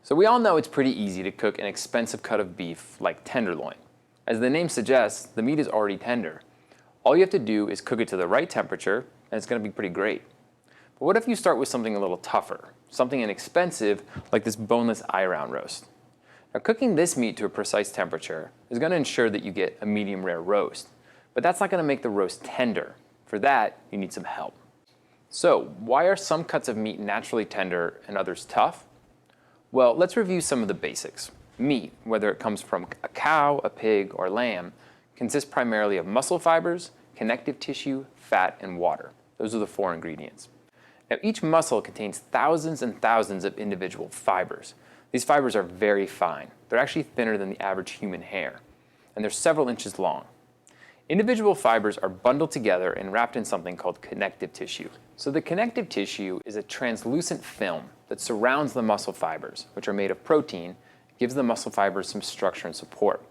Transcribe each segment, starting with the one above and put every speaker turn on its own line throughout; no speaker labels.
So we all know it's pretty easy to cook an expensive cut of beef like tenderloin. As the name suggests, the meat is already tender. All you have to do is cook it to the right temperature, and it's going to be pretty great. But what if you start with something a little tougher, something inexpensive like this boneless eye round roast? Now, cooking this meat to a precise temperature is going to ensure that you get a medium rare roast, but that's not going to make the roast tender. For that, you need some help. So, why are some cuts of meat naturally tender and others tough? Well, let's review some of the basics. Meat, whether it comes from a cow, a pig, or lamb, consists primarily of muscle fibers, connective tissue, fat, and water. Those are the 4 ingredients. Now, each muscle contains thousands and thousands of individual fibers. These fibers are very fine. They're actually thinner than the average human hair, and they're several inches long. Individual fibers are bundled together and wrapped in something called connective tissue. So the connective tissue is a translucent film that surrounds the muscle fibers, which are made of protein, gives the muscle fibers some structure and support.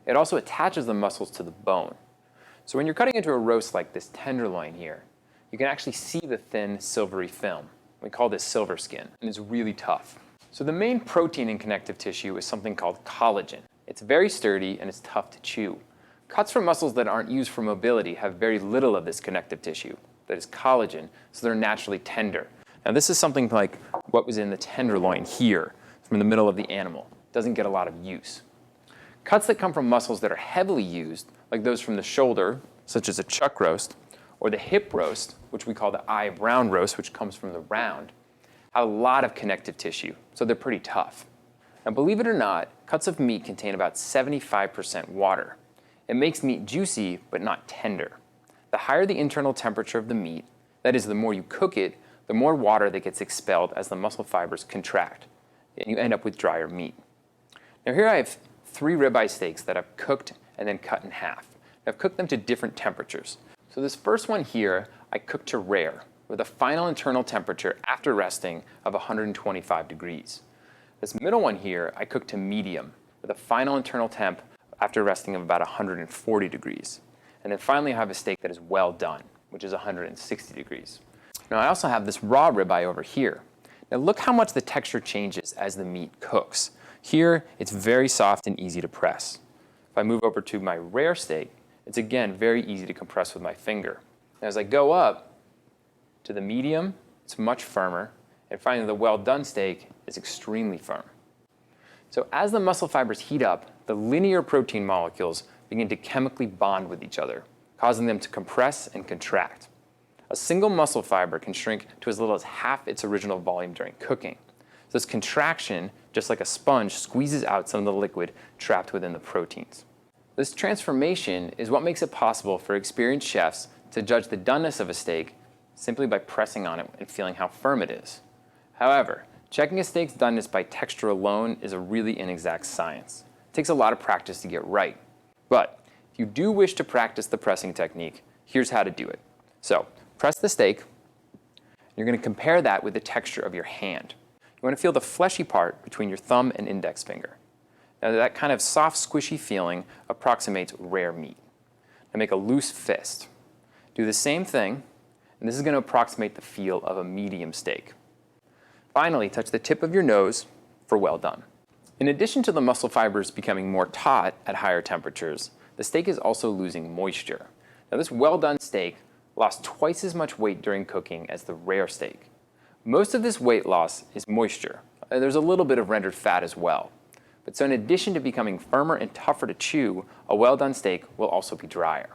It also attaches the muscles to the bone. So when you're cutting into a roast like this tenderloin here, you can actually see the thin silvery film. We call this silver skin, and it's really tough. So the main protein in connective tissue is something called collagen. It's very sturdy and it's tough to chew. Cuts from muscles that aren't used for mobility have very little of this connective tissue, that is collagen, so they're naturally tender. Now this is something like what was in the tenderloin here, from the middle of the animal. It doesn't get a lot of use. Cuts that come from muscles that are heavily used, like those from the shoulder, such as a chuck roast, or the hip roast, which we call the eye round roast, which comes from the round, have a lot of connective tissue, so they're pretty tough. Now believe it or not, cuts of meat contain about 75% water. It makes meat juicy, but not tender. The higher the internal temperature of the meat, that is, the more you cook it, the more water that gets expelled as the muscle fibers contract, and you end up with drier meat. Now here I have 3 ribeye steaks that I've cooked and then cut in half. I've cooked them to different temperatures. So this first one here, I cooked to rare, with a final internal temperature after resting of 125 degrees. This middle one here, I cooked to medium, with a final internal temp after resting of about 140 degrees. And then finally I have a steak that is well done, which is 160 degrees. Now I also have this raw ribeye over here. Now look how much the texture changes as the meat cooks. Here, it's very soft and easy to press. If I move over to my rare steak, it's again very easy to compress with my finger. Now as I go up to the medium, it's much firmer, and finally the well done steak is extremely firm. So as the muscle fibers heat up, the linear protein molecules begin to chemically bond with each other, causing them to compress and contract. A single muscle fiber can shrink to as little as half its original volume during cooking. So this contraction, just like a sponge, squeezes out some of the liquid trapped within the proteins. This transformation is what makes it possible for experienced chefs to judge the doneness of a steak simply by pressing on it and feeling how firm it is. However, checking a steak's doneness by texture alone is a really inexact science. It takes a lot of practice to get right. But if you do wish to practice the pressing technique, here's how to do it. So, press the steak. You're going to compare that with the texture of your hand. You want to feel the fleshy part between your thumb and index finger. Now that kind of soft, squishy feeling approximates rare meat. Now make a loose fist. Do the same thing, and this is going to approximate the feel of a medium steak. Finally, touch the tip of your nose for well done. In addition to the muscle fibers becoming more taut at higher temperatures, the steak is also losing moisture. Now this well done steak lost twice as much weight during cooking as the rare steak. Most of this weight loss is moisture. There's a little bit of rendered fat as well. But so in addition to becoming firmer and tougher to chew, a well done steak will also be drier.